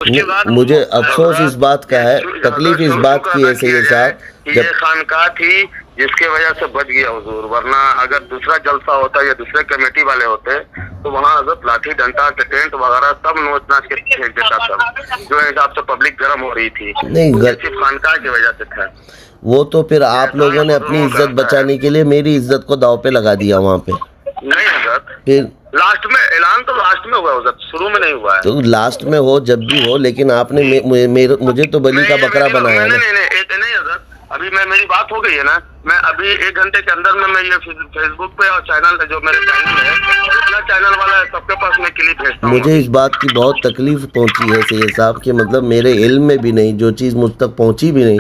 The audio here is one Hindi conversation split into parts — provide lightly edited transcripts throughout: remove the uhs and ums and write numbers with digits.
उसके बाद मुझे अफसोस इस बात का है, तकलीफ इस बात की है सैयद साहब, ये खानका थी जिसके वजह से बच गया हुजूर, वरना अगर दूसरा जलसा होता या दूसरे कमेटी वाले होते तो वहाँ हजरत लाठी डंडा टेंट वगैरह सब नोच नाच के फेंक देता सब, जो हिसाब से पब्लिक गर्म हो रही थी। नहीं सिर्फ खानका की वजह से था वो तो फिर आप लोगों ने अपनी इज्जत बचाने के लिए मेरी इज्जत को दांव पे लगा दिया वहाँ पे। नहीं हजरत, फिर लास्ट में ऐलान तो लास्ट में हुआ हजरत, शुरू में नहीं हुआ है। तो लास्ट में हो जब भी हो, लेकिन आपने मुझे तो बलि का बकरा बनाया है ना। नहीं हजरत, अभी मेरी बात हो गई है ना, मैं अभी 1 घंटे के अंदर में मैं ये फेसबुक पे और चैनल जो मेरे चैनल है, जितना चैनल वाला है सबके पास मैं क्लिप भेजता हूँ। मुझे इस बात की बहुत तकलीफ पहुंची है सैयद साहब कि मतलब मेरे इल्म में भी नहीं, जो चीज़ मुझ तक पहुंची भी नहीं,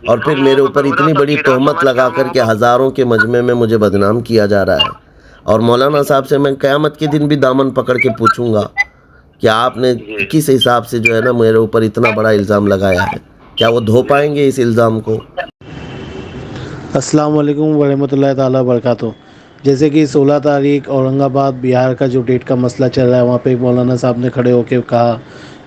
और फिर मेरे ऊपर इतनी बड़ी तोहमत लगा करके हज़ारों के मजमे में मुझे बदनाम किया जा रहा है। और मौलाना साहब से मैं क़यामत के दिन भी दामन पकड़ के पूछूंगा कि आपने किस हिसाब से जो है ना मेरे ऊपर इतना बड़ा इल्ज़ाम लगाया है, क्या वो धो पाएंगे इस इल्ज़ाम को? अस्सलाम वालेकुम वरहमतुल्लाहि ताला बरकातहू। जैसे कि 16 तारीख औरंगाबाद बिहार का जो डेट का मसला चल रहा है, वहाँ पे मौलाना साहब ने खड़े होकर कहा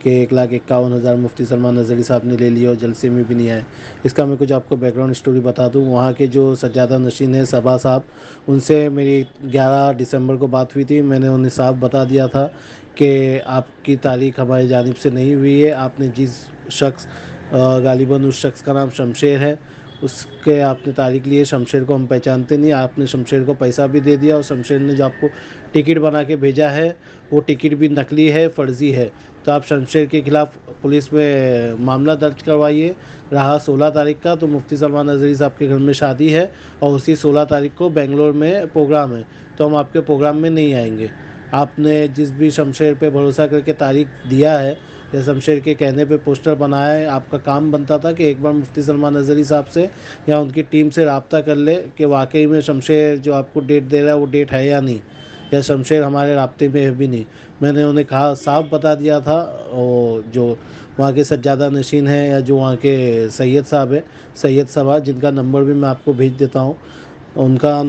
कि 1,51,000 मुफ्ती सलमान नज़री साहब ने ले लिया और जलसे में भी नहीं आए। इसका मैं कुछ आपको बैकग्राउंड स्टोरी बता दूं। वहाँ के जो सज्जादा नशीन है सबा साहब, उनसे मेरी 11 दिसंबर को बात हुई थी। मैंने उन्हें साफ बता दिया था कि आपकी तारीख हमारी जानिब से नहीं हुई है। आपने जिस शख्स, गालिबन उस शख्स का नाम शमशेर है, उसके आपने तारीख लिए, शमशेर को हम पहचानते नहीं। आपने शमशेर को पैसा भी दे दिया और शमशेर ने जो आपको टिकट बना के भेजा है वो टिकट भी नकली है, फ़र्ज़ी है। तो आप शमशेर के ख़िलाफ़ पुलिस में मामला दर्ज करवाइए। रहा 16 तारीख का, तो मुफ्ती सलमान नज़री साहब के घर में शादी है और उसी 16 तारीख को बेंगलोर में प्रोग्राम है, तो हम आपके प्रोग्राम में नहीं आएंगे। आपने जिस भी शमशेर पे भरोसा करके तारीख दिया है या शमशेर के कहने पे पोस्टर बनाया है, आपका काम बनता था कि एक बार मुफ्ती सलमान नज़री साहब से या उनकी टीम से रब्ता कर ले कि वाकई में शमशेर जो आपको डेट दे रहा है वो डेट है या नहीं, या शमशेर हमारे राब्ते में है भी नहीं। मैंने उन्हें कहा, साफ बता दिया था। और जो वहाँ के सज्जादा नशीन हैं या जो वहाँ के सैयद साहब है, सैयद सबा, जिनका नंबर भी मैं आपको भेज देता हूँ, उनका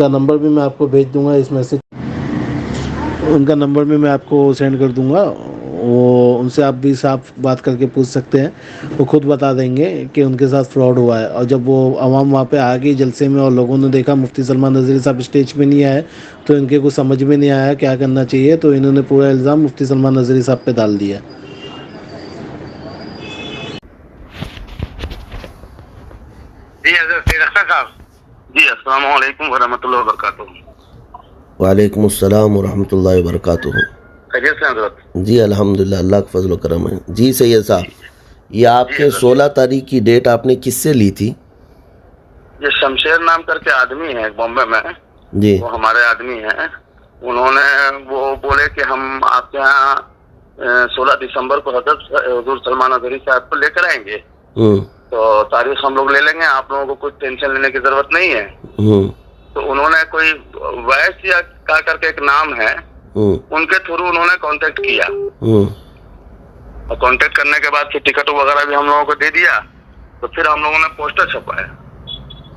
नंबर भी मैं आपको भेज दूँगा इस मैसेज, उनका नंबर भी मैं आपको सेंड कर दूंगा। वो उनसे आप भी साफ बात करके पूछ सकते हैं, वो खुद बता देंगे कि उनके साथ फ्रॉड हुआ है। और जब वो आवाम वहाँ पे आ गई जलसे में और लोगों ने देखा मुफ्ती सलमान नज़री साहब स्टेज पे नहीं आए, तो इनके कुछ समझ में नहीं आया क्या करना चाहिए, तो इन्होंने पूरा इल्ज़ाम मुफ्ती सलमान नज़री साहब पे डाल दिया। जी अस्सलाम वालेकुम वरहमतुल्लाहि वबरकातुहू। वालेकुम अस्सलाम वरहमतुल्लाहि वबरकातुहू। खैरियत से हज़रत? जी अल्हम्दुलिल्लाह, अल्लाह का फजल करम है। जी सैयद साहब, ये आपके 16 तारीख की डेट आपने किससे ली थी? ये शमशेर नाम करके आदमी है बॉम्बे में जी, वो हमारे आदमी हैं। उन्होंने वो बोले कि हम आपके यहाँ 16 दिसंबर को हज़रत हुज़ूर सलमान नज़री साहब को लेकर आएंगे, तो तारीख हम लोग ले लेंगे, आप लोगों को कुछ टेंशन लेने की जरूरत नहीं है। तो उन्होंने कोई वैस या का करके एक नाम है, उनके थ्रू उन्होंने कांटेक्ट किया और कांटेक्ट करने के बाद फिर टिकट वगैरह भी हम लोगों को दे दिया। तो फिर हम लोगों ने पोस्टर छपाया।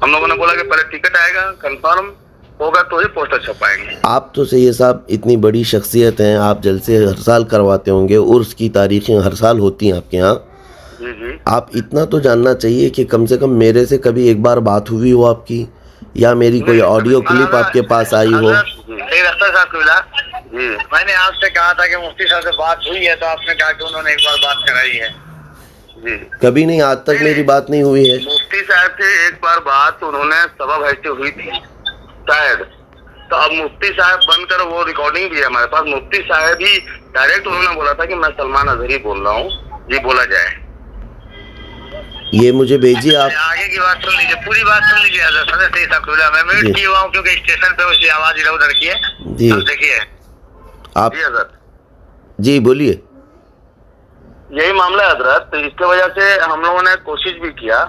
हम लोगों ने बोला कि पहले टिकट आएगा, कंफर्म होगा तो ही पोस्टर छपाएंगे। आप तो सैयद साहब इतनी बड़ी शख्सियत हैं, आप जलसे हर साल करवाते होंगे, उर्स की तारीखें हर साल होती हैं आपके यहाँ। जी जी, आप इतना तो जानना चाहिए कि कम से कम मेरे से कभी एक बार बात हुई हो आपकी, या मेरी कोई ऑडियो क्लिप आपके पास आई हो। जी, मैंने आपसे कहा था कि मुफ्ती साहब से बात हुई है, तो आपने कहा कि उन्होंने एक बार बात कराई है। जी, कभी नहीं, आज तक मेरी बात नहीं हुई है। मुफ्ती साहब से एक बार बात उन्होंने सभा भाई से हुई थी शायद, तो अब मुफ्ती साहब बनकर वो रिकॉर्डिंग भी है हमारे पास। मुफ्ती साहब ही डायरेक्ट उन्होंने बोला था कि मैं सलमान नज़री बोल रहा हूँ, जी बोला जाए। ये मुझे भेजिए आप। आगे की बात सुन लीजिए, पूरी बात सुन लीजिए। मैं म्यूट किया हुआ हूँ क्योंकि स्टेशन पे उसकी आवाज इधर उधर की है। जी देखिए आप। जी हजरत, जी बोलिए। यही मामला है हजरत। तो इसके वजह से हम लोगों ने कोशिश भी किया,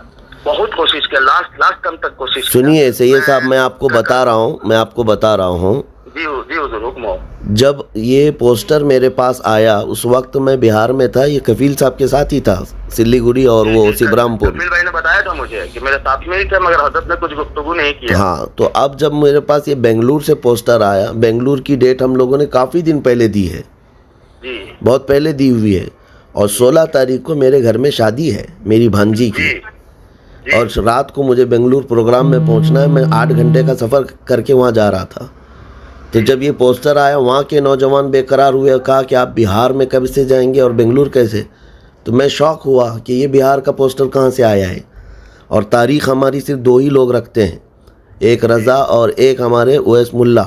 बहुत कोशिश किया, लास्ट टर्म तक कोशिश किया। सुनिए सैयद साहब, मैं आपको बता रहा हूँ जी जी हुजूर, हुक्म। जब ये पोस्टर मेरे पास आया उस वक्त मैं बिहार में था, ये कफील साहब के साथ ही था, सिल्लीगुड़ी और वो सिबरामपुर। कफील भाई ने बताया था मुझे कि मेरे साथ में ही थे, मगर हजरत ने कुछ गुफ्तगू नहीं किया। हाँ, तो अब जब मेरे पास ये बेंगलुरु से पोस्टर आया, बेंगलुरु की डेट हम लोगों ने काफ़ी दिन पहले दी है, जी बहुत पहले दी हुई है। और 16 तारीख को मेरे घर में शादी है मेरी भांजी की, जी और रात को मुझे बेंगलुरु प्रोग्राम में पहुंचना है। मैं 8 घंटे का सफ़र करके वहां जा रहा था। तो जब ये पोस्टर आया, वहाँ के नौजवान बेकरार हुए, कहा कि आप बिहार में कब से जाएंगे और बेंगलुरु कैसे। तो मैं शौक हुआ कि ये बिहार का पोस्टर कहाँ से आया है। और तारीख़ हमारी सिर्फ 2 ही लोग रखते हैं, एक रज़ा और एक हमारे ओएस मुल्ला।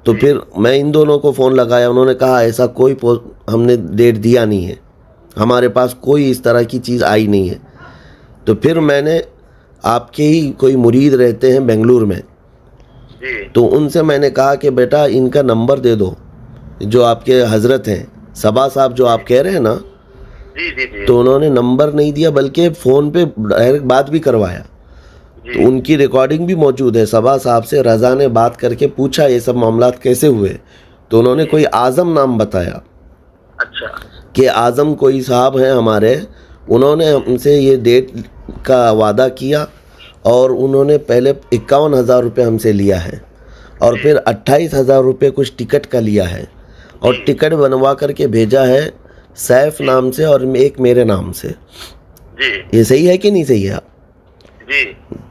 तो फिर मैं इन दोनों को फ़ोन लगाया, उन्होंने कहा ऐसा कोई हमने डेट दिया नहीं है, हमारे पास कोई इस तरह की चीज़ आई नहीं है। तो फिर मैंने, आपके ही कोई मुरीद रहते हैं बेंगलुरु में, तो उनसे मैंने कहा कि बेटा इनका नंबर दे दो, जो आपके हज़रत हैं सबा साहब जो आप कह रहे हैं ना। जी तो उन्होंने नंबर नहीं दिया, बल्कि फ़ोन पे डायरेक्ट बात भी करवाया। तो उनकी रिकॉर्डिंग भी मौजूद है। सबा साहब से रज़ा ने बात करके पूछा ये सब मामलात कैसे हुए, तो उन्होंने कोई आज़म नाम बताया। अच्छा। कि आज़म कोई साहब हैं हमारे, उन्होंने हमसे ये डेट का वादा किया और उन्होंने पहले 51,000 रुपये हमसे लिया है और फिर 28,000 रुपये कुछ टिकट का लिया है, और टिकट बनवा करके भेजा है सैफ नाम से और एक मेरे नाम से। जी ये सही है कि नहीं सही है? जी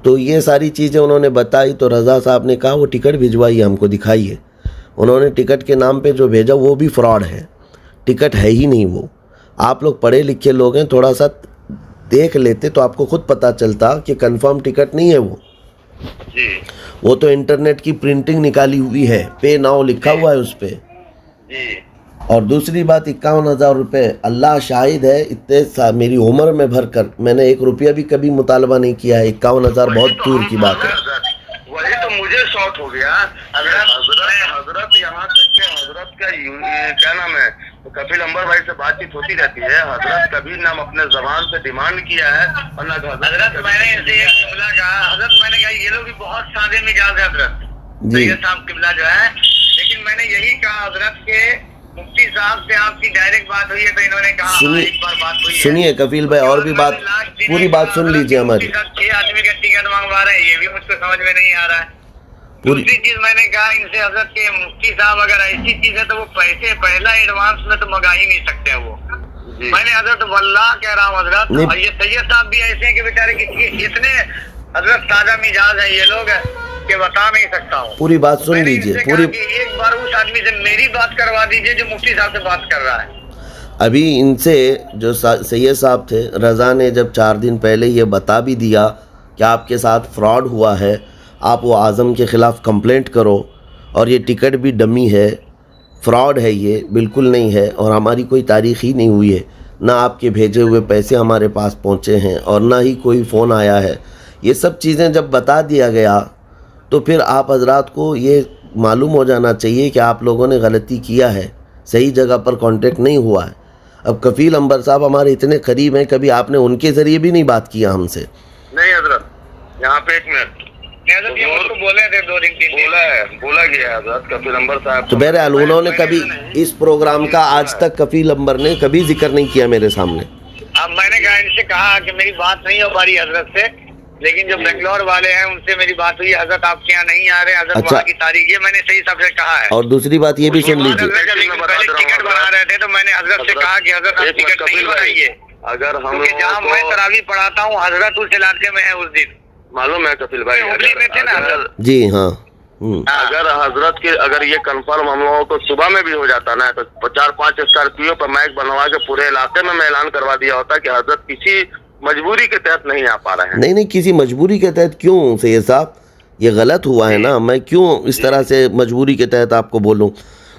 तो ये सारी चीज़ें उन्होंने बताई। तो रज़ा साहब ने कहा वो टिकट भिजवाइए, हमको दिखाइए। उन्होंने टिकट के नाम पे जो भेजा वो भी फ्रॉड है, टिकट है ही नहीं वो। आप लोग पढ़े लिखे लोग हैं, थोड़ा सा देख लेते तो आपको खुद पता चलता कि कंफर्म टिकट नहीं है वो। जी वो तो इंटरनेट की प्रिंटिंग निकाली हुई है, पे नाउ लिखा हुआ है उस पर। जी और दूसरी बात 51,000 रुपये, अल्लाह शाहिद है, इतने मेरी उम्र में भर कर मैंने 1 रुपया भी कभी मुतालबा नहीं किया है। 51,000 बहुत दूर की बात है। वही तो मुझे शॉक हो गया। हजरत यहाँ तक के हजरत का क्या नाम है, कपिल अंबर भाई से बातचीत होती रहती है। हजरत कभी नाम अपने जबान से डिमांड किया है और ना हजरत मैंने इसे एक किबला कहा। हजरत मैंने कहा ये लोग भी बहुत सादे मिजाज है हजरत सैयद साहब किबला जो है। लेकिन मैंने यही कहा हजरत के मुफ्ती साहब से आपकी डायरेक्ट बात हुई है, तो इन्होंने कहा एक बार बात हुई है। सुनिए कपिल भाई, और भी बात, पूरी बात सुन लीजिए हमारी। 6 आदमी का टिकट मंगवा रहे हैं, ये भी मुझको समझ में नहीं आ रहा है। दूसरी चीज मैंने कहा इनसे हजरत के मुफ्ती साहब अगर ऐसी चीज है तो वो पैसे पहला एडवांस में तो मंगा ही नहीं सकते वो। मैंने हजरत वल्लाह कह रहा हूँ हजरत, और ये सैयद साहब भी ऐसे हैं कि बेचारे इतने हजरत सादा मिजाज है ये लोग कि बता नहीं सकता हूँ। पूरी बात सुन लीजिए पूरी। एक बार उस आदमी से मेरी बात करवा दीजिए जो मुफ्ती साहब से बात कर रहा है। अभी इनसे जो सैयद साहब थे, रज़ा ने जब 4 दिन पहले ये बता भी दिया कि आपके साथ फ्रॉड हुआ है, आप वो आज़म के ख़िलाफ़ कंप्लेंट करो, और ये टिकट भी डमी है, फ्रॉड है, ये बिल्कुल नहीं है, और हमारी कोई तारीख़ ही नहीं हुई है, ना आपके भेजे हुए पैसे हमारे पास पहुँचे हैं और ना ही कोई फ़ोन आया है। ये सब चीज़ें जब बता दिया गया तो फिर आप हजरात को ये मालूम हो जाना चाहिए कि आप लोगों ने गलती किया है, सही जगह पर कांटेक्ट नहीं हुआ है। अब कफील अंबर साहब हमारे इतने करीब हैं, कभी आपने उनके ज़रिए भी नहीं बात किया हमसे? नहीं हजरत, यहाँ पे एक मिनट तो बोले थे 2 दिन 3 दिन बोला गया हजरत कफील अंबर साहब। तो बहरहाल उन्होंने कभी इस प्रोग्राम का आज तक कफील अंबर ने कभी जिक्र नहीं किया मेरे सामने। अब मैंने कहा इनसे कहा कि मेरी बात नहीं हो पा रही हजरत से, लेकिन जो बेंगलोर वाले हैं उनसे मेरी बात हुई, हजरत आपके यहाँ नहीं आ रहे हजरत, अच्छा। वहाँ की तारीख ये मैंने सही सबसे कहा है। और दूसरी बात ये भी सुन लीजिए, पहले टिकट बना रहे थे तो मैंने हजरत से कहा कि हजरत आप टिकट नहीं बनाइए, अगर हम जहाँ मैं तरावी पढ़ाता हूँ हजरत उस इलाके में है। उस दिन मालूम है कपिल भाई हुबली में थे ना जी हाँ। अगर हजरत के अगर ये कंफर्म हम लोगों को सुबह में भी हो जाता ना तो 4-5 स्कॉर्पियो पर माइक बनवा के पूरे इलाके में मैं ऐलान करवा दिया होता कि हजरत किसी मजबूरी के तहत नहीं आ पा रहे हैं। नहीं, किसी मजबूरी के तहत क्यों सैयद साहब, ये गलत हुआ है ना, मैं क्यों इस तरह से मजबूरी के तहत आपको बोलूं।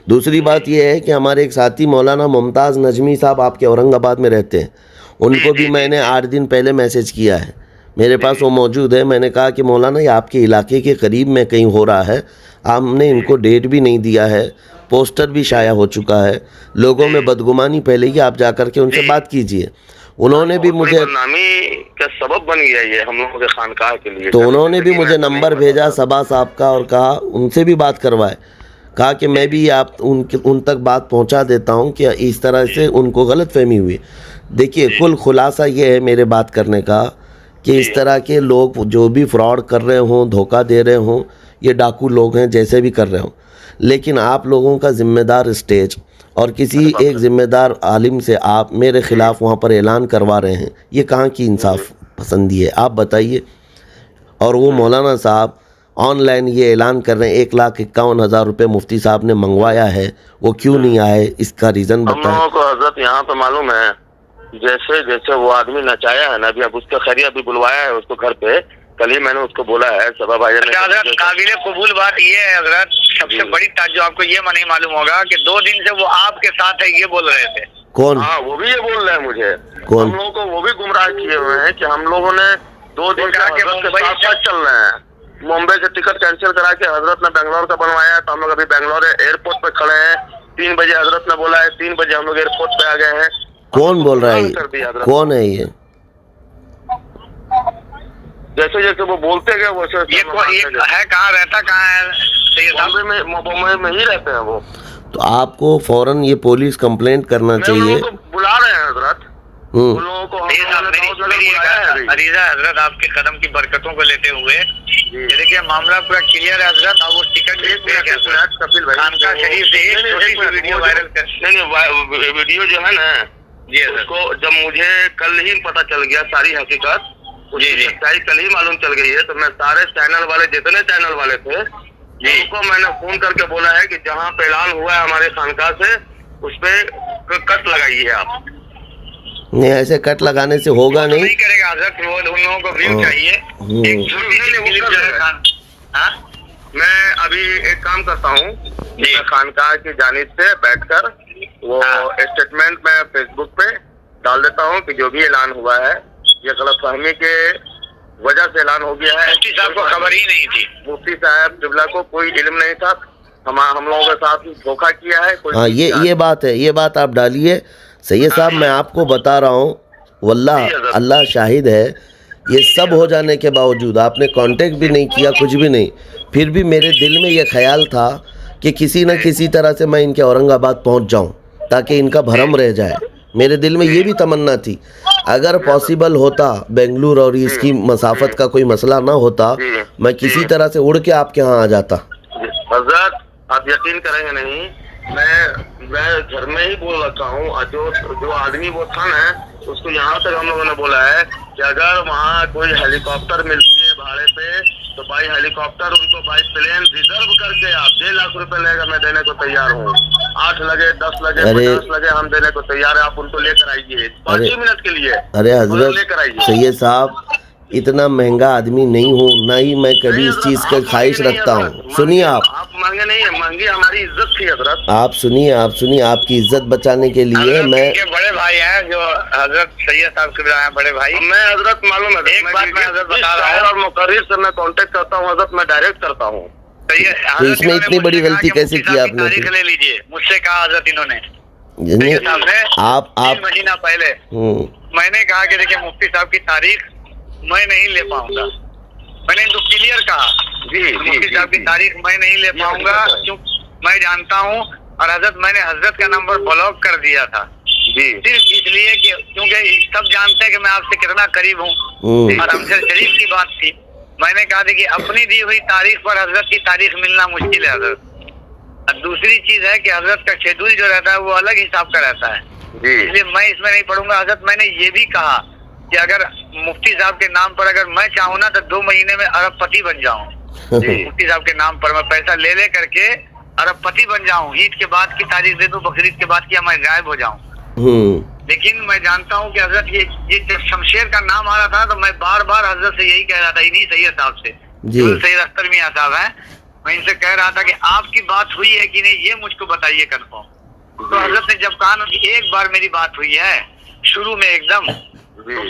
दूसरी बात ये है कि हमारे एक साथी मौलाना मुमताज़ नजमी साहब आपके औरंगाबाद में रहते हैं, उनको भी मैंने 8 दिन पहले मैसेज किया है, मेरे पास वो मौजूद है। मैंने कहा कि मौलाना ये आपके इलाके के करीब में कहीं हो रहा है, हमने इनको डेट भी नहीं दिया है, पोस्टर भी शाया हो चुका है, लोगों में बदगुमानी फैलेगी, आप जाकर के उनसे बात कीजिए। उन्होंने भी मुझे बदनामी का सबब बन गया ये हम लोगों के खानकाह के लिए। तो उन्होंने भी मुझे नंबर भेजा सबा साहब का और कहा उनसे भी बात करवाए, कहा कि मैं भी आप उन तक बात पहुंचा देता हूं कि इस तरह से उनको गलतफहमी हुई। देखिए कुल खुलासा ये है मेरे बात करने का कि इस तरह के लोग जो भी फ्रॉड कर रहे हों, धोखा दे रहे हों, ये डाकू लोग हैं, जैसे भी कर रहे हों, लेकिन आप लोगों का ज़िम्मेदार स्टेज और किसी एक जिम्मेदार आलिम से आप मेरे ख़िलाफ़ वहाँ पर ऐलान करवा रहे हैं, ये कहाँ की इंसाफ पसंदी है, आप बताइए। और वो मौलाना साहब ऑनलाइन ये ऐलान कर रहे हैं 1,51,000 रुपये मुफ्ती साहब ने मंगवाया है, वो क्यों नहीं आए, इसका रीज़न बताएं। हम लोगों को हजरत यहाँ पे मालूम है, जैसे जैसे वो आदमी नचाया है ना, अभी अब उसका खैरिया भी बुलवाया है उसको घर पे, कल ही मैंने उसको बोला है सबा भाई ने। काबिल कबूल बात ये है हजरत, सबसे बड़ी ताज्जुब आपको ये नहीं मालूम होगा कि 2 दिन से वो आपके साथ है, ये बोल रहे थे। कौन? हाँ, वो भी ये बोल रहे हैं मुझे। कौन? हम लोगों को वो भी गुमराह किए हुए हैं कि हम लोगों ने 2 दिन के साथ चल रहे हैं। मुंबई से टिकट कैंसिल करा के हजरत ने बेंगलोर का बनवाया, तो हम लोग अभी बेंगलोर एयरपोर्ट पे खड़े हैं। 3 बजे हजरत ने बोला है, 3 बजे हम लोग एयरपोर्ट पे आ गए हैं। कौन बोल रहा है? कौन है ये? जैसे जैसे वो बोलते गए वैसे ये है, कहाँ रहता कहाँ है? मुंबई में ही रहते हैं वो। तो आपको फौरन ये पुलिस कंप्लेंट करना चाहिए। बुला रहे हैं हजरत, उन लोगों को अरीजा हजरत, आपके कदम की बरकतों को लेते हुए ये देखिए मामला पूरा क्लियर है हजरत। अब वो टिकट कपिल भाई खानका शरीफ से एक छोटी सी वीडियो वायरल कर, नहीं वीडियो जो है ना, जी उसको जब मुझे कल ही पता चल गया सारी हकीकत, उसकी सच्चाई कल ही मालूम चल गई है, तो मैं सारे चैनल वाले, जितने चैनल वाले थे, उनको मैंने फोन करके बोला है कि जहाँ पे ऐलान हुआ है हमारे खानका से, उस पे कट लगाइए आप। नहीं, ऐसे कट लगाने से होगा नहीं करेगा हजरत, वो उन लोगों को व्यू चाहिए। एक छोटी सी मैं अभी एक काम करता हूँ, मैं खानका की जानिब से बैठकर वो स्टेटमेंट मैं फेसबुक पे डाल देता हूँ कि जो भी ऐलान हुआ है ये गलतफहमी के वजह से ऐलान हो गया है। मुफ्ती साहब को खबर ही नहीं थी, मुफ्ती साहब किबला को कोई इल्म नहीं था, हम लोगों के साथ धोखा किया है। हाँ, ये बात है, ये बात आप डालिए। सैयद साहब, मैं आपको बता रहा हूँ, वल्लाह अल्लाह शाहिद है, ये सब हो जाने के बावजूद आपने कांटेक्ट भी नहीं किया, कुछ भी नहीं, फिर भी मेरे दिल में ये ख्याल था कि किसी न किसी तरह से मैं इनके औरंगाबाद पहुँच जाऊँ ताकि इनका भरम रह जाए। मेरे दिल में ये भी तमन्ना थी, अगर पॉसिबल होता बेंगलुरु और इसकी मसाफत का कोई मसला ना होता, मैं किसी तरह से उड़ के आपके यहाँ आ जाता। हज़रत, आप यकीन करेंगे नहीं, मैं घर में ही बोल रखा हूँ। जो आदमी वो था ना, उसको यहाँ तक हम लोगों ने बोला है कि अगर वहाँ कोई हेलीकॉप्टर मिलती है भाड़े पे, तो भाई हेलीकॉप्टर उनको भाई प्लेन रिजर्व करके आप 1.5 लाख रुपए लेगा, मैं देने को तैयार हूँ। 8 लगे, 10 लगे, 50 लगे, हम देने को तैयार है। आप उनको लेकर आइए 5 ही मिनट के लिए। अरे हजरत सैयद साहब, इतना महंगा आदमी नहीं हूँ, ना ही मैं कभी इस चीज़ का ख्वाहिश रखता हूँ। सुनिए, आप महंगे नहीं है, महंगी हमारी इज्जत थी हजरत। आप सुनिए, आपकी इज्जत बचाने के लिए मैं बड़े भाई हैं जो हजरत सैयद साहब के बड़े भाई, मैं हजरत मालूम है, एक बात मैं हजरत बता रहा हूँ, और मुकर्रिर से मैं कांटेक्ट करता हूँ हजरत, मैं डायरेक्ट करता हूँ। तो इसमें इतनी बड़ी गलती कैसे की आपने? तारीख ले लीजिए, मुझसे कहा हजरत इन्होंने, आप 3 महीना पहले मैंने कहा कि देखिए मुफ्ती साहब की तारीख मैं नहीं ले पाऊंगा। मैंने इनको क्लियर कहा, मुफ्ती साहब की तारीख मैं नहीं ले पाऊंगा, क्योंकि मैं जानता हूँ। और हजरत, मैंने हजरत का नंबर ब्लॉक कर दिया था सिर्फ इसलिए कि क्योंकि सब जानते हैं कि मैं आपसे कितना करीब हूँ, और हमसे शरीफ की बात थी। मैंने कहा था कि अपनी दी हुई तारीख पर हजरत की तारीख मिलना मुश्किल है हजरत। और दूसरी चीज है कि हजरत का शेड्यूल जो रहता है वो अलग हिसाब का रहता है, इसलिए मैं इसमें नहीं पढ़ूंगा। हजरत, मैंने ये भी कहा कि अगर मुफ्ती साहब के नाम पर अगर मैं चाहूँ ना तो 2 महीने में अरबपति बन जाऊँ। मुफ्ती साहब के नाम पर मैं पैसा ले करके अरबपति बन जाऊँ, ईद के बाद की तारीख दे दूँ, बकरीद के बाद की मैं गायब हो जाऊँ। लेकिन मैं जानता हूँ कि हजरत ये जब शमशेर का नाम आ रहा था तो मैं बार बार हजरत से यही कह रहा था, इन्हीं सैयद साहब से, सैयद अख्तर मियां साहब हैं, मैं इनसे कह रहा था कि आपकी बात हुई है कि नहीं, ये मुझको बताइए कंफर्म। तो हजरत ने जब कहा कि एक बार मेरी बात हुई है शुरू में एकदम, तो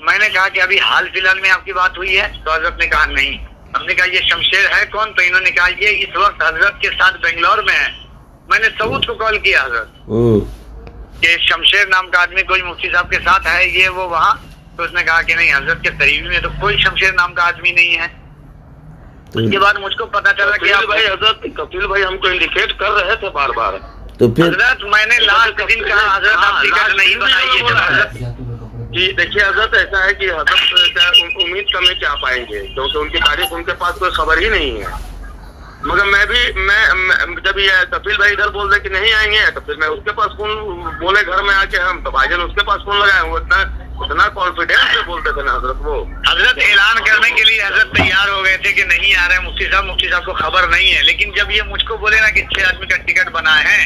मैंने कहा कि अभी हाल फिलहाल में आपकी बात हुई है, तो हजरत ने कहा नहीं। हमने कहा ये शमशेर है कौन, तो इन्होंने कहा ये इस वक्त हजरत के साथ बेंगलोर में है। मैंने सऊद को कॉल किया हजरत कि शमशेर नाम का आदमी कोई मुफ्ती साहब के साथ है, ये वो वहाँ, तो उसने कहा कि नहीं, हजरत के करीबी में तो कोई शमशेर नाम का आदमी नहीं है। उसके बाद मुझको पता चला कि भाई हजरत कपिल भाई हमको इंडिकेट कर रहे थे बार बार, तो फिर हजरत मैंने लास्ट दिन कहा हजरत आप टिकट नहीं बनाइए कि देखिए हजरत ऐसा है कि हजरत उम्मीद करने क्या पाएंगे, क्योंकि उनकी तारीख उनके पास कोई खबर ही नहीं है। मगर मैं जब ये कपिल भाई इधर बोल रहे कि नहीं आएंगे तो फिर मैं उसके पास फोन बोले घर में आके हम तो भाईजान उसके पास फोन लगाए, वो इतना कॉन्फिडेंस से बोलते थे ना हजरत। वो हजरत ऐलान करने के लिए हजरत तैयार हो गए थे कि नहीं आ रहे मुफ्ती साहब को खबर नहीं है, लेकिन जब ये मुझको बोले ना कि 6 आदमी का टिकट बना है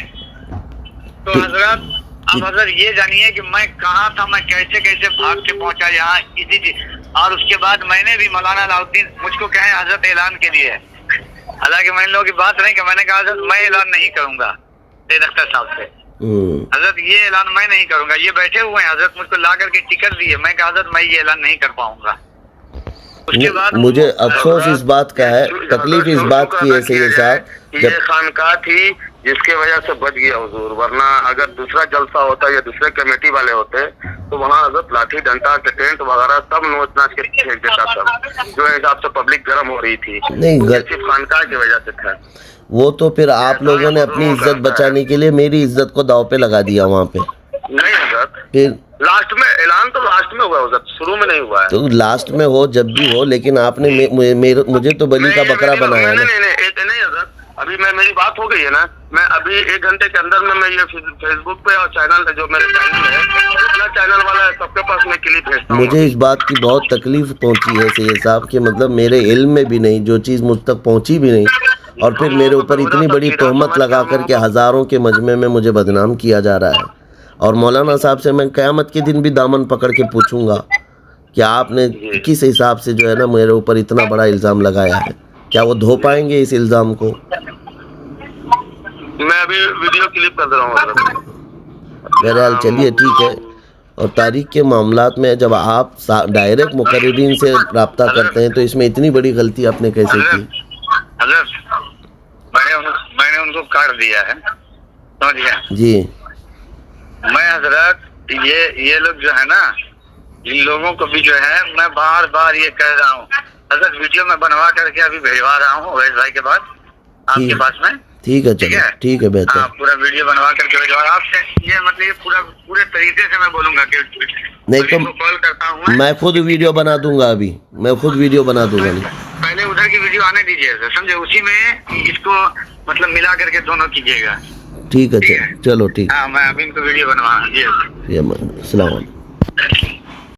तो हजरत अब हजरत ये जानिए कि मैं कहाँ था, मैं कैसे कैसे भाग के पहुंचा यहाँ इसी चीज। और उसके बाद मैंने भी मौलाना अलाउद्दीन मुझको कहे हजरत ऐलान के लिए, हालांकि मैंने लोगों की बात नहीं कि मैंने कहा हजरत मैं ऐलान नहीं करूंगा सैयद अख्तर साहब से, हजरत ये ऐलान मैं नहीं करूंगा। ये बैठे हुए हैं हजरत मुझको ला करके टिकट दिए, मैं कहा हजरत मैं ये ऐलान नहीं कर पाऊंगा। उसके बाद मुझे अफसोस इस बात का है, तकलीफ इस बात की है सैयद साहब, ये खानकाह थी जिसके वजह से बच गया हुजूर, वरना अगर दूसरा जलसा होता या दूसरे कमेटी वाले होते तो वहाँ हजरत लाठी डंडा टेंट वगैरह सब नोच नाच के फेंक देता था, जो हिसाब से पब्लिक गर्म हो रही थी। नहीं सिर्फ खानकाह की वजह से था वो, तो फिर आप लोगों ने अपनी इज्जत बचाने के लिए मेरी इज्जत को दांव पे लगा दिया वहाँ पे। नहीं हजरत, फिर लास्ट में ऐलान तो लास्ट में हुआ हजरत, शुरू में नहीं हुआ है। तो लास्ट में हो जब भी हो, लेकिन आपने मुझे तो बलि का बकरा बनाया ना। नहीं हजरत, अभी मेरी बात हो गई है ना, मैं अभी 1 घंटे के अंदर में मैं ये फेसबुक पे और चैनल जो मेरे चैनल है जितना चैनल वाला है सबके पास मैं क्लिप भेजता हूँ। मुझे इस बात की बहुत तकलीफ पहुंची है सैयद साहब कि मतलब मेरे इल्म में भी नहीं, जो चीज़ मुझ तक पहुंची भी नहीं, और फिर मेरे ऊपर इतनी बड़ी तोहमत लगा करके हज़ारों के मजमे में मुझे बदनाम किया जा रहा है। और मौलाना साहब से मैं क़यामत के दिन भी दामन पकड़ के पूछूंगा कि आपने किस हिसाब से जो है ना मेरे ऊपर इतना बड़ा इल्ज़ाम लगाया है, क्या वो धो पाएंगे इस इल्ज़ाम को? मैं अभी वीडियो क्लिप कर रहा हूँ। बहरहाल चलिए ठीक है। और तारीख के मामलात में जब आप डायरेक्ट मुकर्रिरीन से रब्ता करते हैं तो इसमें इतनी बड़ी गलती आपने कैसे की? मैंने उनको काट दिया है, समझ गए जी। मैं हजरत ये लोग जो है ना, इन लोगों को भी जो है मैं बार बार ये कह रहा हूँ हजरत, वीडियो में बनवा करके अभी भेजवा रहा हूँ अवैध भाई के पास, आपके पास में। ठीक है, चलिए ठीक है, बेहतर। हाँ, पूरा वीडियो बनवा करके भेजवा आपसे। ये मतलब ये पूरे तरीके से मैं बोलूंगा कि नहीं तो कॉल करता हूँ मैं खुद वीडियो बना दूंगा, अभी मैं खुद वीडियो बना दूंगा। पहले उधर की वीडियो आने दीजिए सर, समझे, उसी में इसको मतलब मिला करके दोनों कीजिएगा। ठीक है, चलो ठीक। हाँ, मैं अभी इनको वीडियो बनवा। जी, अस्सलाम वालेकुम।